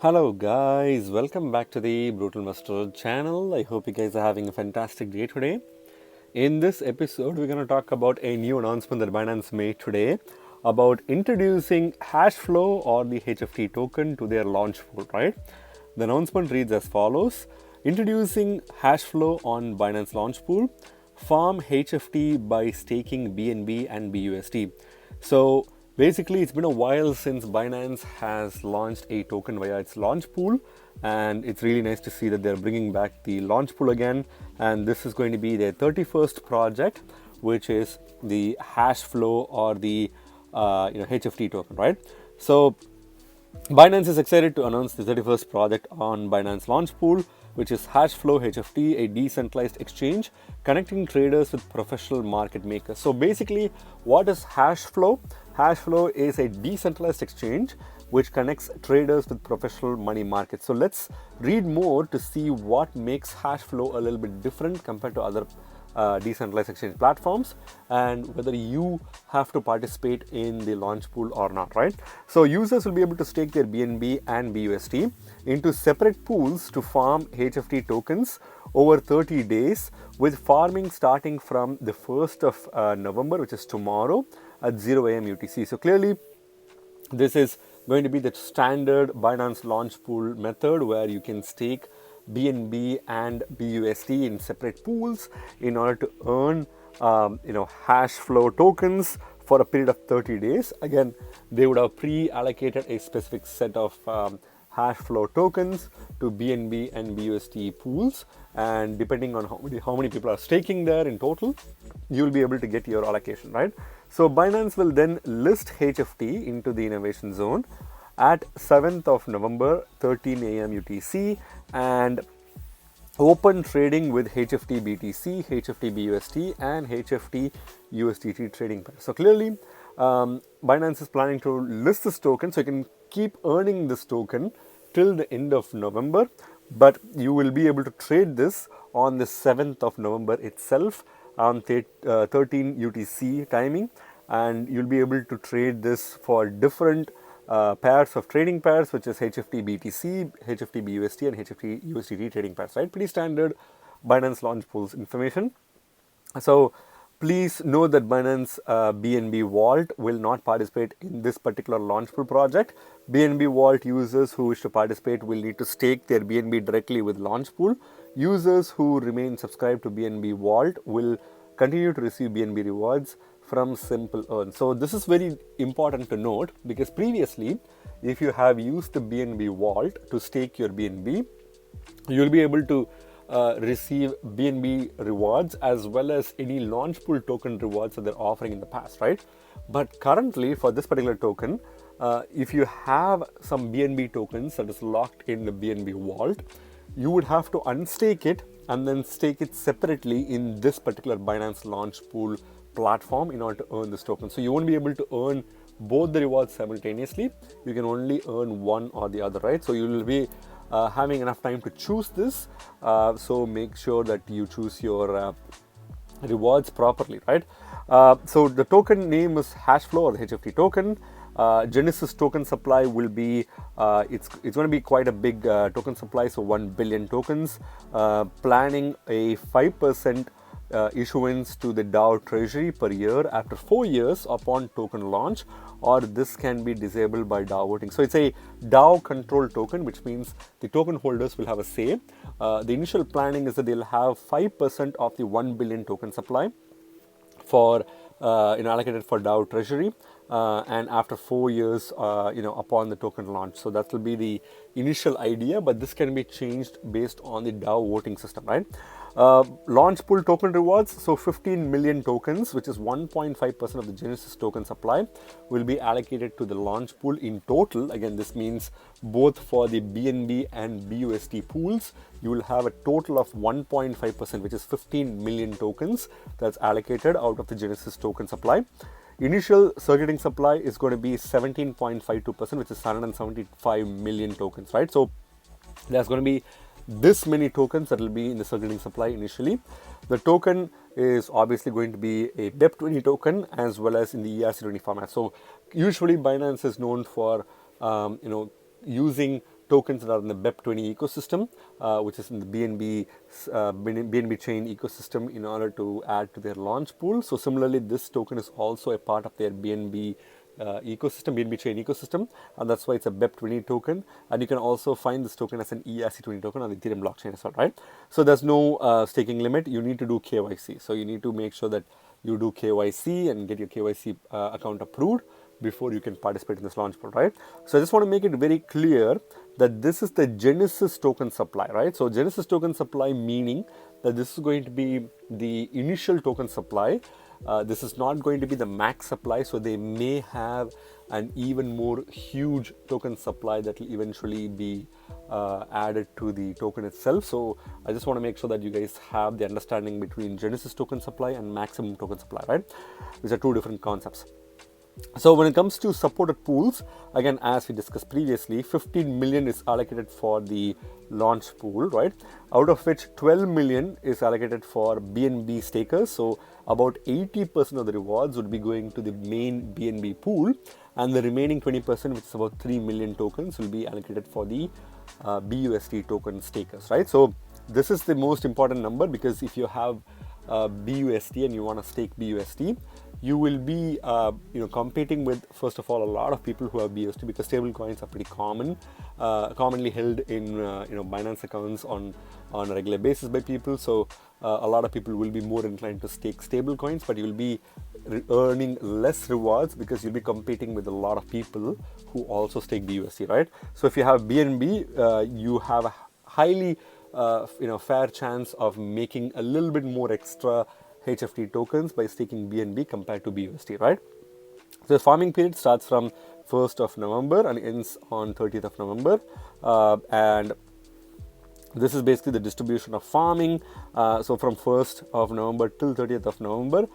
Hello guys, welcome back to the Brutal Mustard channel. I hope you guys are having a fantastic day today. In this episode, we're going to talk about a new announcement that Binance made today about introducing Hashflow or the HFT token to their launch pool, right? The announcement reads as follows: introducing Hashflow on Binance Launchpool, farm HFT by staking BNB and BUSD. So basically, it's been a while since Binance has launched a token via its launch pool, and it's really nice to see that they're bringing back the launch pool again. And this is going to be their 31st project, which is the Hashflow or the HFT token, right? So Binance is excited to announce the 31st project on Binance Launchpool, which is Hashflow HFT, a decentralized exchange connecting traders with professional market makers. So basically, what is Hashflow? Hashflow is a decentralized exchange which connects traders with professional money markets. So let's read more to see what makes Hashflow a little bit different compared to other decentralized exchange platforms, and whether you have to participate in the launch pool or not, right? So users will be able to stake their BNB and BUSD into separate pools to farm HFT tokens over 30 days, with farming starting from the 1st of November, which is tomorrow at 0 a.m. UTC. So clearly, this is going to be the standard Binance launch pool method where you can stake BNB and BUSD in separate pools in order to earn Hashflow tokens for a period of 30 days. Again, they would have pre-allocated a specific set of Hashflow tokens to BNB and BUSD pools, and depending on how many people are staking there in total, you'll be able to get your allocation, right? So Binance will then list HFT into the innovation zone at 7th of November, 13 a.m. UTC, and open trading with HFT BTC, HFT BUSD, and HFT USDT trading pairs. So clearly, Binance is planning to list this token, so you can keep earning this token till the end of November, but you will be able to trade this on the 7th of November itself on 13 UTC timing, and you'll be able to trade this for different pairs of trading pairs, which is HFT BTC, HFT BUSD, and HFT USDT trading pairs, right? Pretty standard Binance launch pools information. So please know that Binance BNB Vault will not participate in this particular launch pool project. BNB Vault users who wish to participate will need to stake their BNB directly with launch pool. Users who remain subscribed to BNB Vault will continue to receive BNB rewards from Simple Earn. So this is very important to note, because previously, if you have used the BNB Vault to stake your BNB, you'll be able to receive BNB rewards as well as any launch pool token rewards that they're offering in the past, right? But currently, for this particular token, if you have some BNB tokens that is locked in the BNB Vault, you would have to unstake it and then stake it separately in this particular Binance launch pool platform in order to earn this token. So you won't be able to earn both the rewards simultaneously. You can only earn one or the other, right? So you will be having enough time to choose this. So make sure that you choose your rewards properly, right? So the token name is Hashflow or the HFT token. Genesis token supply will be, it's going to be quite a big token supply, so 1 billion tokens. Planning a 5% issuance to the DAO treasury per year after 4 years upon token launch, or this can be disabled by DAO voting. So it's a DAO control token, which means the token holders will have a say. The initial planning is that they'll have 5% of the 1 billion token supply for allocated for DAO treasury, and after 4 years upon the token launch. So that will be the initial idea, but this can be changed based on the DAO voting system, right? Launch pool token rewards, so 15 million tokens, which is 1.5% of the Genesis token supply, will be allocated to the launch pool in total. Again, this means both for the BNB and BUSD pools, you will have a total of 1.5%, which is 15 million tokens that's allocated out of the Genesis token supply. Initial circulating supply is going to be 17.52%, which is 175 million tokens, right? So there's going to be this many tokens that will be in the circulating supply initially. The token is obviously going to be a BEP20 token as well as in the ERC20 format. So usually Binance is known for using tokens that are in the BEP20 ecosystem, which is in the BNB chain ecosystem, in order to add to their launch pool. So similarly, this token is also a part of their BNB BNB chain ecosystem, and that's why it's a BEP20 token. And you can also find this token as an ERC20 token on the Ethereum blockchain as well, right? So there's no staking limit. You need to do KYC. So you need to make sure that you do KYC and get your KYC account approved before you can participate in this launch pool, right? So I just want to make it very clear that this is the Genesis token supply, right? So Genesis token supply meaning that this is going to be the initial token supply. This is not going to be the max supply, so they may have an even more huge token supply that will eventually be added to the token itself. So I just want to make sure that you guys have the understanding between Genesis token supply and maximum token supply, right? These are two different concepts. So when it comes to supported pools, again, as we discussed previously, 15 million is allocated for the launch pool, right? Out of which 12 million is allocated for BNB stakers. So about 80% of the rewards would be going to the main BNB pool, and the remaining 20%, which is about 3 million tokens, will be allocated for the BUSD token stakers, right? So this is the most important number, because if you have BUSD and you want to stake BUSD, you will be competing with, first of all, a lot of people who have BUSD, because stable coins are pretty commonly held in Binance accounts on a regular basis by people. So a lot of people will be more inclined to stake stable coins, but you will be earning less rewards because you'll be competing with a lot of people who also stake BUSD, right? So if you have BNB, you have a highly fair chance of making a little bit more extra HFT tokens by staking BNB compared to BUSD, right? So the farming period starts from 1st of November and ends on 30th of November. And this is basically the distribution of farming. So from 1st of November till 30th of November,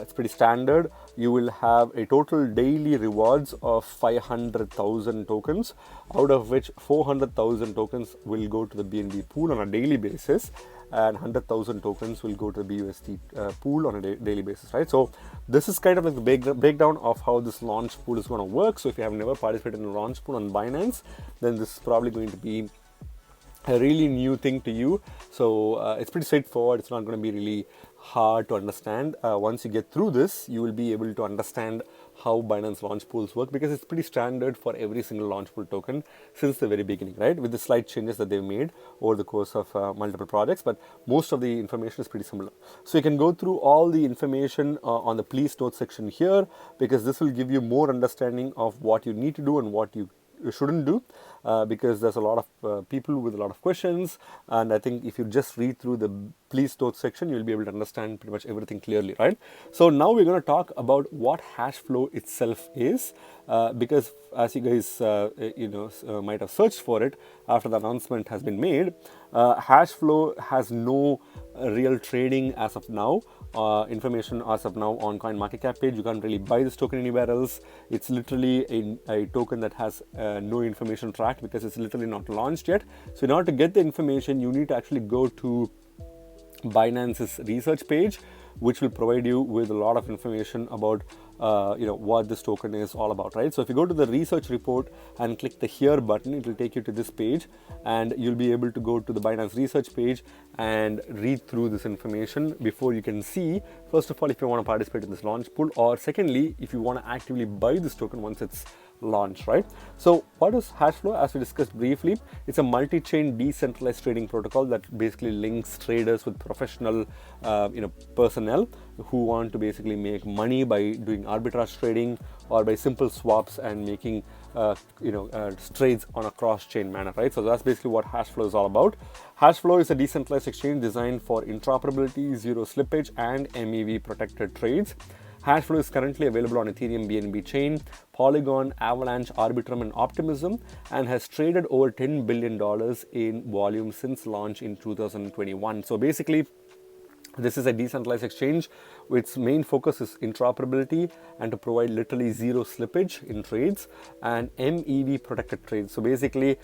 it's pretty standard. You will have a total daily rewards of 500,000 tokens, out of which 400,000 tokens will go to the BNB pool on a daily basis, and 100,000 tokens will go to the BUSD pool on a daily basis, right? So this is kind of like the breakdown of how this launch pool is going to work. So if you have never participated in a launch pool on Binance, then this is probably going to be a really new thing to you. So it's pretty straightforward. It's not going to be really hard to understand. Once you get through this, you will be able to understand how Binance launch pools work, because it's pretty standard for every single launch pool token since the very beginning, right? With the slight changes that they've made over the course of multiple projects, but most of the information is pretty similar. So you can go through all the information on the please note section here, because this will give you more understanding of what you need to do and what you shouldn't do, because there's a lot of people with a lot of questions, and I think if you just read through the please note section, you'll be able to understand pretty much everything clearly, right? So now we're going to talk about what Hashflow itself is, because as you guys might have searched for it after the announcement has been made, Hashflow has no real trading as of now, information as of now on CoinMarketCap page. You can't really buy this token anywhere else. It's literally a token that has no information tracked, because it's literally not launched yet. So in order to get the information, you need to actually go to Binance's research page, which will provide you with a lot of information about what this token is all about, right? So if you go to the research report and click the here button, it will take you to this page, and you'll be able to go to the Binance research page and read through this information before you can see, first of all, if you want to participate in this launch pool, or secondly, if you want to actively buy this token once it's launch, right? So what is Hashflow? As we discussed briefly, it's a multi-chain decentralized trading protocol that basically links traders with professional personnel who want to basically make money by doing arbitrage trading or by simple swaps and making trades on a cross-chain manner, right? So that's basically what Hashflow is all about. Hashflow is a decentralized exchange designed for interoperability, zero slippage, and MEV protected trades. Hashflow is currently available on Ethereum BNB chain, Polygon, Avalanche, Arbitrum, and Optimism, and has traded over $10 billion in volume since launch in 2021. So basically, this is a decentralized exchange. Its main focus is interoperability and to provide literally zero slippage in trades and MEV protected trades. So basically,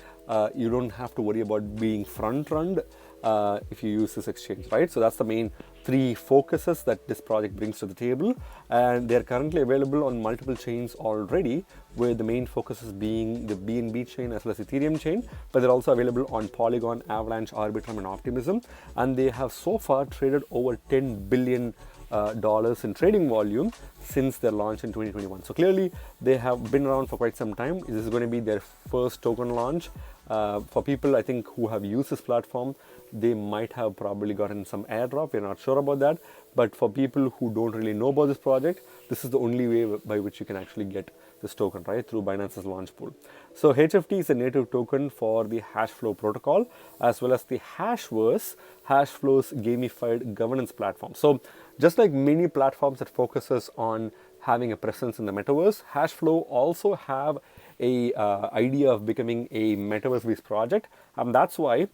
you don't have to worry about being front-run if you use this exchange, right? So that's the main three focuses that this project brings to the table, and they're currently available on multiple chains already, where the main focuses being the BNB chain as well as Ethereum chain, but they're also available on Polygon, Avalanche, Arbitrum, and Optimism, and they have so far traded over $10 billion in trading volume since their launch in 2021. So clearly they have been around for quite some time. This is going to be their first token launch. For people, I think, who have used this platform, they might have probably gotten some airdrop. We're not sure about that. But for people who don't really know about this project, this is the only way by which you can actually get this token, right, through Binance's Launchpool. So HFT is a native token for the Hashflow protocol, as well as the Hashverse, Hashflow's gamified governance platform. So just like many platforms that focuses on having a presence in the metaverse, Hashflow also have a idea of becoming a metaverse-based project, and that's why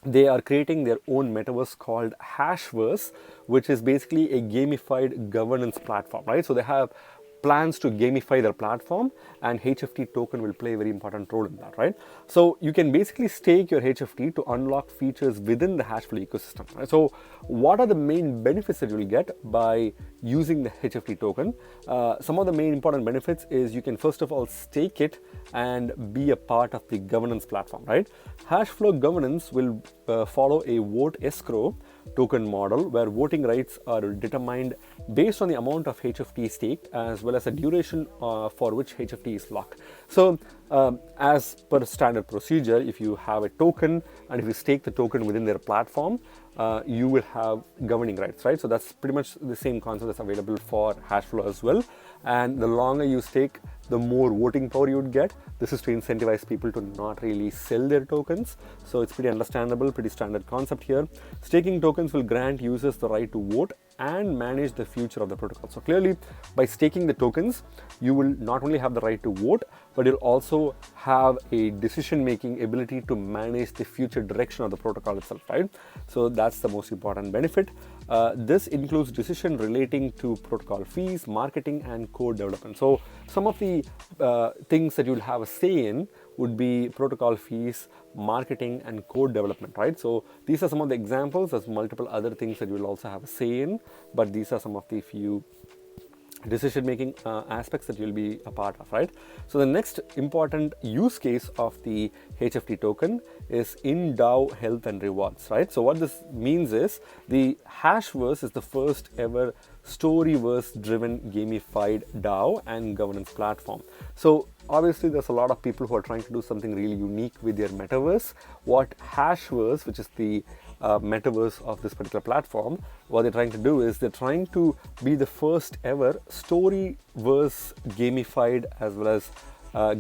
they are creating their own metaverse called Hashverse, which is basically a gamified governance platform, right? So they have plans to gamify their platform, and HFT token will play a very important role in that, right? So you can basically stake your HFT to unlock features within the Hashflow ecosystem, right? So what are the main benefits that you will get by using the HFT token? Some of the main important benefits is you can first of all stake it and be a part of the governance platform, right? Hashflow governance will follow a vote escrow token model, where voting rights are determined based on the amount of HFT staked, as well as the duration for which HFT is locked. So as per standard procedure, if you have a token and if you stake the token within their platform, you will have governing rights, right? So that's pretty much the same concept that's available for Hashflow as well. And the longer you stake, the more voting power you would get. This is to incentivize people to not really sell their tokens. So it's pretty understandable, pretty standard concept here. Staking tokens will grant users the right to vote and manage the future of the protocol. So clearly, by staking the tokens, you will not only have the right to vote, but you'll also have a decision-making ability to manage the future direction of the protocol itself, right? So that's the most important benefit. This includes decision relating to protocol fees, marketing, and code development. So some of the things that you'll have a say in would be protocol fees, marketing, and code development, right? So these are some of the examples. There's multiple other things that you will also have a say in, but these are some of the few decision-making aspects that you'll be a part of, right? So the next important use case of the HFT token is in DAO health and rewards, right? So what this means is the Hashverse is the first ever storyverse driven gamified DAO and governance platform. So obviously there's a lot of people who are trying to do something really unique with their metaverse. What Hashverse, which is the metaverse of this particular platform, what they're trying to do is they're trying to be the first ever storyverse gamified as well as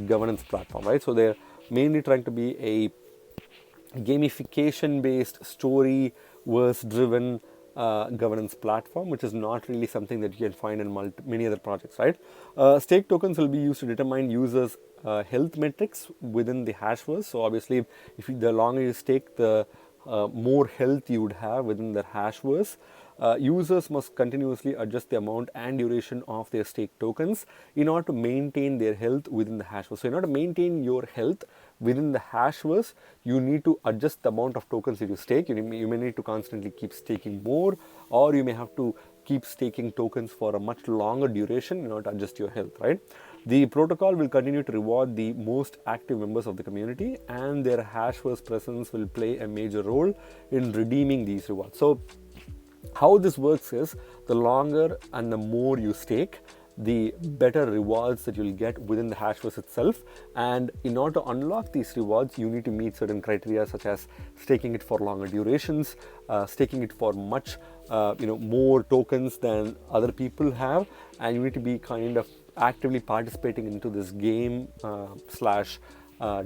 governance platform, right? So they're mainly trying to be a gamification based storyverse driven governance platform, which is not really something that you can find in many other projects, right? Stake tokens will be used to determine users' health metrics within the Hashverse. So obviously, the longer you stake, the more health you would have within the Hashverse. Users must continuously adjust the amount and duration of their stake tokens in order to maintain their health within the Hashverse. So in order to maintain your health within the Hashverse, you need to adjust the amount of tokens that you stake. You may need to constantly keep staking more, or you may have to keep staking tokens for a much longer duration in order to adjust your health, right? The protocol will continue to reward the most active members of the community, and their Hashverse presence will play a major role in redeeming these rewards. So how this works is the longer and the more you stake, the better rewards that you'll get within the Hashverse itself. And in order to unlock these rewards, you need to meet certain criteria, such as staking it for longer durations, staking it for much more tokens than other people have, and you need to be kind of actively participating into this game slash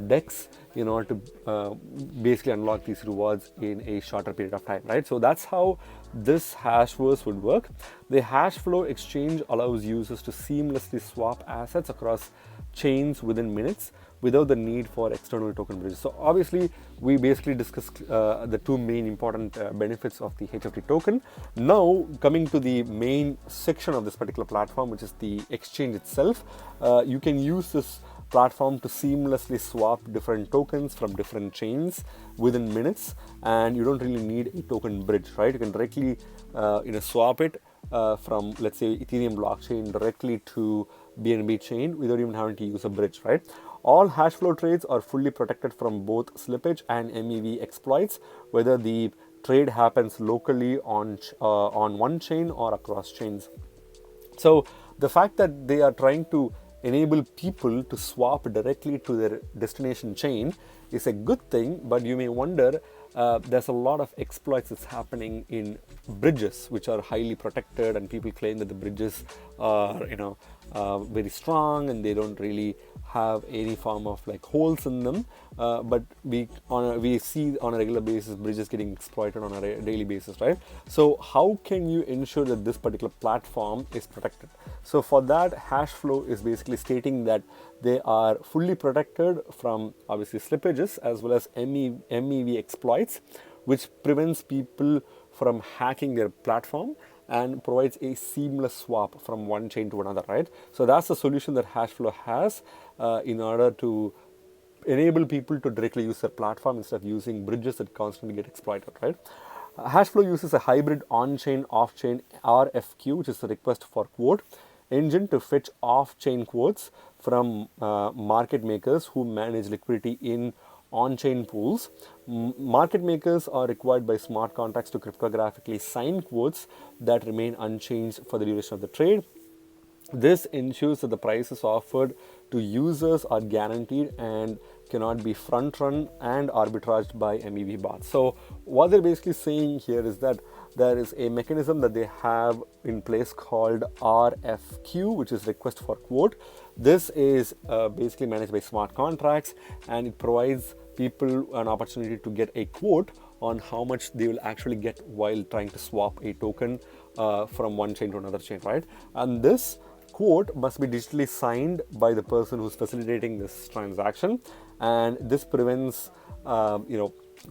DEX in order to basically unlock these rewards in a shorter period of time, right? So that's how this Hashverse would work. The Hashflow exchange allows users to seamlessly swap assets across chains within minutes without the need for external token bridges. So obviously, we basically discussed the two main important benefits of the HFT token. Now, coming to the main section of this particular platform, which is the exchange itself, you can use this platform to seamlessly swap different tokens from different chains within minutes, and you don't really need a token bridge, right? You can directly swap it from, let's say, Ethereum blockchain directly to BNB chain without even having to use a bridge, right? All Hashflow trades are fully protected from both slippage and MEV exploits, whether the trade happens locally on one chain or across chains. So the fact that they are trying to enable people to swap directly to their destination chain is a good thing, but you may wonder, there's a lot of exploits that's happening in bridges, which are highly protected, and people claim that the bridges are, very strong and they don't really have any form of like holes in them. But we see on a regular basis bridges getting exploited on a daily basis, right? So how can you ensure that this particular platform is protected? So for that, Hashflow is basically stating that they are fully protected from obviously slippages as well as MEV exploits, which prevents people from hacking their platform and provides a seamless swap from one chain to another, right? So that's the solution that Hashflow has in order to enable people to directly use their platform instead of using bridges that constantly get exploited, right? Hashflow uses a hybrid on-chain, off-chain RFQ, which is the request for quote, engine to fetch off-chain quotes from market makers who manage liquidity in on-chain pools. Market makers are required by smart contracts to cryptographically sign quotes that remain unchanged for the duration of the trade. This ensures that the prices offered to users are guaranteed and cannot be front-run and arbitraged by MEV bots. So what they're basically saying here is that there is a mechanism that they have in place called RFQ, which is request for quote. This is basically managed by smart contracts, and it provides people an opportunity to get a quote on how much they will actually get while trying to swap a token from one chain to another chain, right? And this quote must be digitally signed by the person who's facilitating this transaction, and this prevents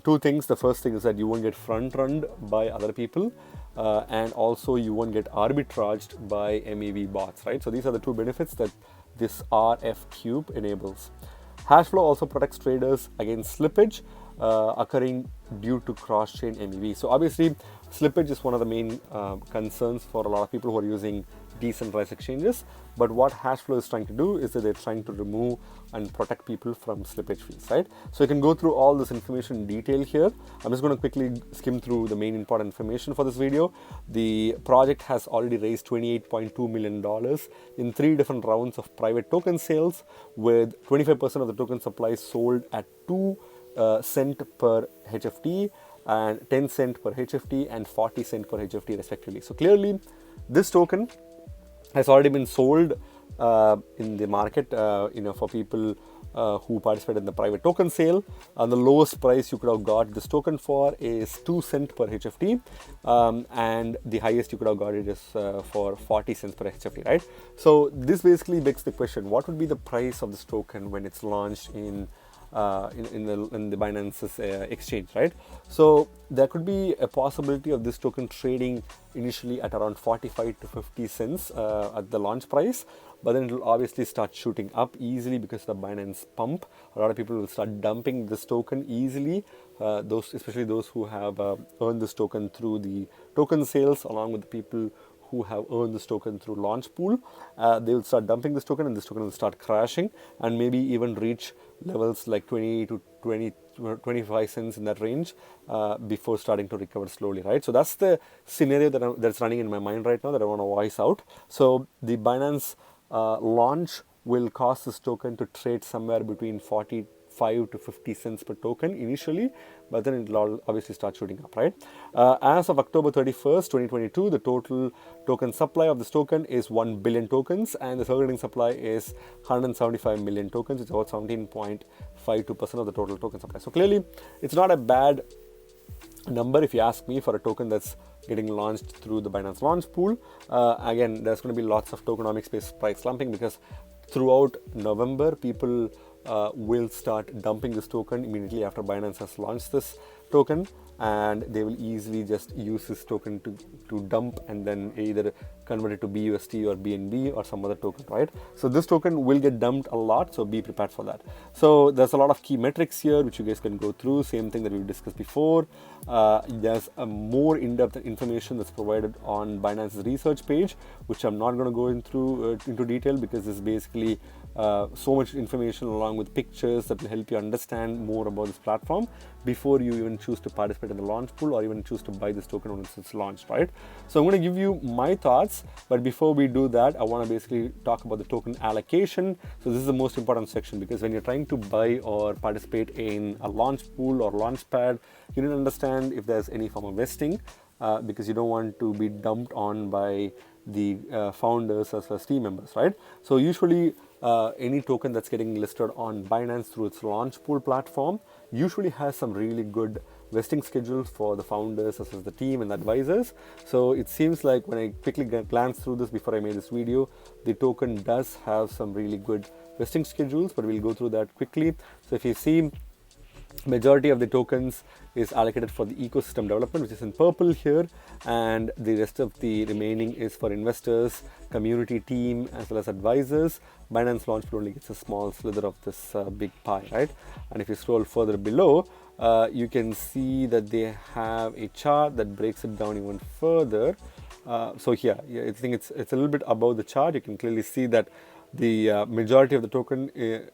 two things. The first thing is that you won't get front-run by other people, and also you won't get arbitraged by MEV bots, right? So these are the two benefits that this RFQ enables. Hashflow also protects traders against slippage occurring due to cross-chain MEV. So obviously, slippage is one of the main concerns for a lot of people who are using decentralized exchanges. But what Hashflow is trying to do is that they're trying to remove and protect people from slippage fees, right? So you can go through all this information in detail here. I'm just going to quickly skim through the main important information for this video. The project has already raised $28.2 million in 3 different rounds of private token sales, with 25% of the token supply sold at 2 cent per HFT and 10 cent per HFT and 40 cent per HFT respectively. So clearly this token has already been sold in the market for people who participate in the private token sale. And the lowest price you could have got this token for is 2 cent per HFT, and the highest you could have got it is for 40 cents per HFT, right? So this basically begs the question, what would be the price of this token when it's launched in the Binance's exchange, right? So there could be a possibility of this token trading initially at around 45 to 50 cents at the launch price, but then it will obviously start shooting up easily because of the Binance pump. A lot of people will start dumping this token easily, especially those who have earned this token through the token sales, along with the people who have earned this token through Launchpool. They will start dumping this token, and this token will start crashing and maybe even reach levels like 20 to 25 cents in that range before starting to recover slowly, right? So that's the scenario that's running in my mind right now that I want to voice out. So the Binance launch will cause this token to trade somewhere between 45 to 50 cents per token initially, but then it will obviously start shooting up, right? As of October 31st, 2022, the total token supply of this token is 1 billion tokens, and the circulating supply is 175 million tokens. It's about 17.52% of the total token supply. So clearly, it's not a bad number if you ask me for a token that's getting launched through the Binance Launchpool. Again, there's going to be lots of tokenomics-based price slumping because throughout November, people will start dumping this token immediately after Binance has launched this token, and they will easily just use this token to dump and then either convert it to BUSD or BNB or some other token, right? So this token will get dumped a lot, so be prepared for that. So there's a lot of key metrics here which you guys can go through, same thing that we've discussed before. There's a more in-depth information that's provided on Binance's research page, which I'm not going to go into detail, because it's basically so much information along with pictures that will help you understand more about this platform before you even choose to participate in the launch pool or even choose to buy this token once it's launched, right? So I'm going to give you my thoughts, but before we do that, I want to basically talk about the token allocation. So this is the most important section, because when you're trying to buy or participate in a launch pool or launch pad, you need to understand if there's any form of vesting, because you don't want to be dumped on by the founders as well as team members, right? So usually any token that's getting listed on Binance through its launch pool platform usually has some really good vesting schedules for the founders as well as the team and the advisors. So it seems like when I quickly glanced through this before I made this video, the token does have some really good vesting schedules, but we'll go through that quickly. So if you see, majority of the tokens is allocated for the ecosystem development, which is in purple here, and the rest of the remaining is for investors, community team, as well as advisors. Binance Launchpool only gets a small slither of this big pie, right? And if you scroll further below, you can see that they have a chart that breaks it down even further. So here, I think it's a little bit above the chart. You can clearly see that the majority of the token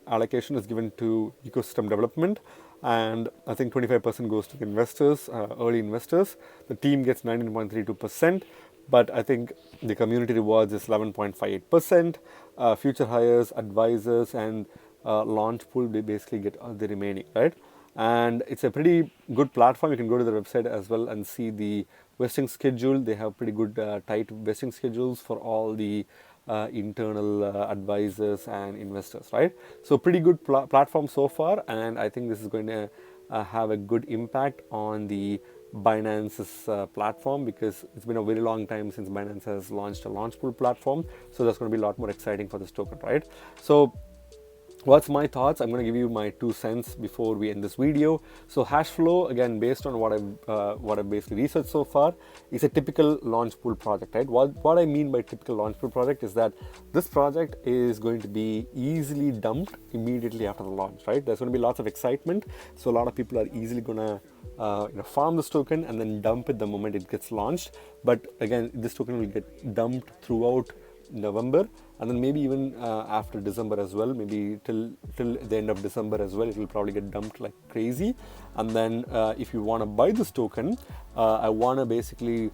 allocation is given to ecosystem development, and I think 25% goes to the investors, early investors. The team gets 19.32%, but I think the community rewards is 11.58%. Future hires, advisors, and launch pool, they basically get the remaining, right? And it's a pretty good platform. You can go to their website as well and see the vesting schedule. They have pretty good tight vesting schedules for all the internal advisors and investors, right? So pretty good platform so far, and I think this is going to have a good impact on the Binance's platform, because it's been a very long time since Binance has launched a launch pool platform. So that's going to be a lot more exciting for this token, right? So what's my thoughts? I'm going to give you my 2 cents before we end this video. So Hashflow, again, based on what I've basically researched so far, is a typical launch pool project, right? What I mean by typical launch pool project is that this project is going to be easily dumped immediately after the launch, right? There's going to be lots of excitement, so a lot of people are easily going to farm this token and then dump it the moment it gets launched. But again, this token will get dumped throughout November, and then maybe even after December as well, maybe till the end of December as well, it will probably get dumped like crazy. And then if you want to buy this token, I want to basically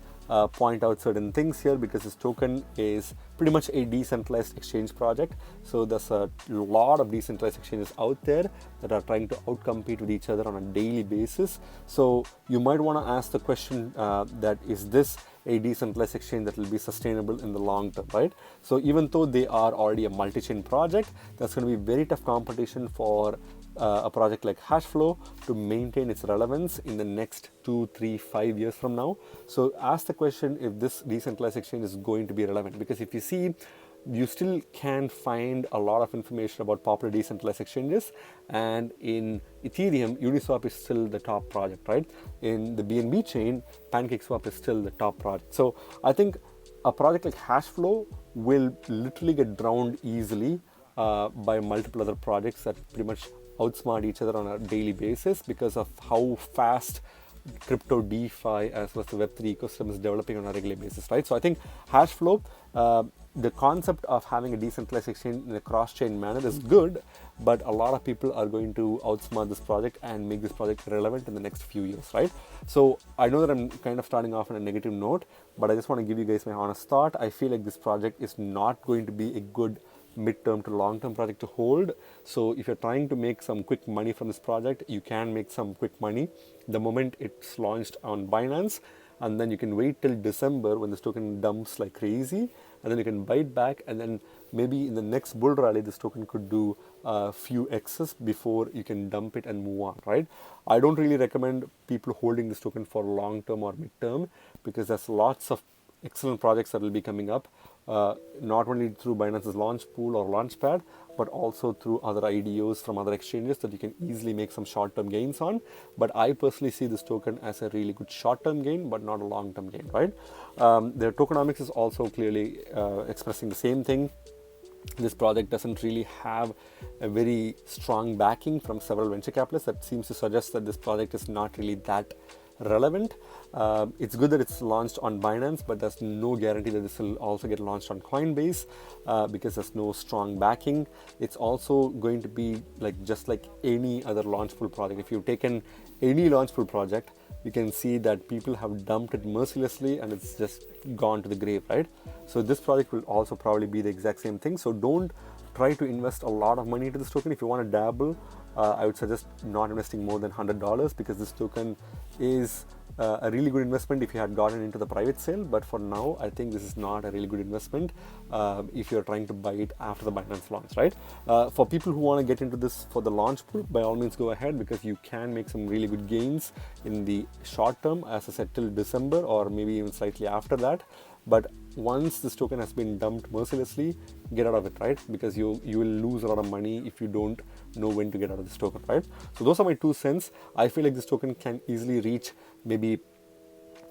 point out certain things here, because this token is pretty much a decentralized exchange project. So there's a lot of decentralized exchanges out there that are trying to outcompete with each other on a daily basis. So you might want to ask the question that is this a decentralized exchange that will be sustainable in the long term, right? So even though they are already a multi-chain project, that's going to be very tough competition for a project like Hashflow to maintain its relevance in the next 2, 3, 5 years from now. So ask the question if this decentralized exchange is going to be relevant, because if you see, you still can find a lot of information about popular decentralized exchanges, and in Ethereum, Uniswap is still the top project, right? In the BNB chain, PancakeSwap is still the top project. So I think a project like Hashflow will literally get drowned easily by multiple other projects that pretty much outsmart each other on a daily basis, because of how fast crypto DeFi as well as the Web3 ecosystem is developing on a regular basis, right? So I think Hashflow, the concept of having a decentralized exchange in a cross-chain manner is good, but a lot of people are going to outsmart this project and make this project relevant in the next few years, right? So I know that I'm kind of starting off on a negative note, but I just want to give you guys my honest thought. I feel like this project is not going to be a good mid-term to long-term project to hold. So if you're trying to make some quick money from this project, you can make some quick money the moment it's launched on Binance, and then you can wait till December when this token dumps like crazy, and then you can buy it back, and then maybe in the next bull rally this token could do a few X's before you can dump it and move on, right? I don't really recommend people holding this token for long-term or mid-term, because there's lots of excellent projects that will be coming up not only through Binance's Launchpool or Launchpad, but also through other IDOs from other exchanges that you can easily make some short-term gains on. But I personally see this token as a really good short-term gain, but not a long-term gain, right? Their tokenomics is also clearly expressing the same thing. This project doesn't really have a very strong backing from several venture capitalists. That seems to suggest that this project is not really that relevant. It's good that it's launched on Binance, but there's no guarantee that this will also get launched on Coinbase because there's no strong backing. It's also going to be just like any other Launchpool project. If you've taken any Launchpool project, you can see that people have dumped it mercilessly and it's just gone to the grave, right? So this project will also probably be the exact same thing. So don't try to invest a lot of money into this token. If you want to dabble, I would suggest not investing more than $100 because this token is a really good investment if you had gotten into the private sale. But for now, I think this is not a really good investment if you're trying to buy it after the Binance launch, right? For people who want to get into this for the launch pool, by all means go ahead because you can make some really good gains in the short term, as I said, till December or maybe even slightly after that. But once this token has been dumped mercilessly, get out of it, right? Because you will lose a lot of money if you don't know when to get out of this token, right? So those are my 2 cents. I feel like this token can easily reach maybe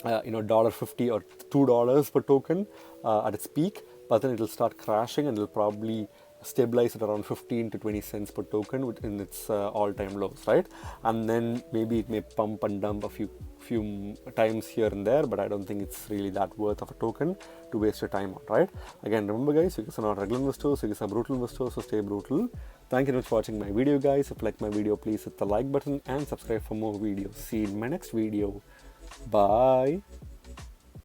$1.50 or $2 per token at its peak, but then it'll start crashing and it'll probably stabilize at around 15 to 20 cents per token in its all-time lows, right? And then maybe it may pump and dump a few times here and there, but I don't think it's really that worth of a token to waste your time on, right? Again, remember guys, you guys are not regular investors, you guys are brutal investors, so stay brutal. Thank you very much for watching my video, guys. If you like my video, please hit the like button and subscribe for more videos. See you in my next video. Bye.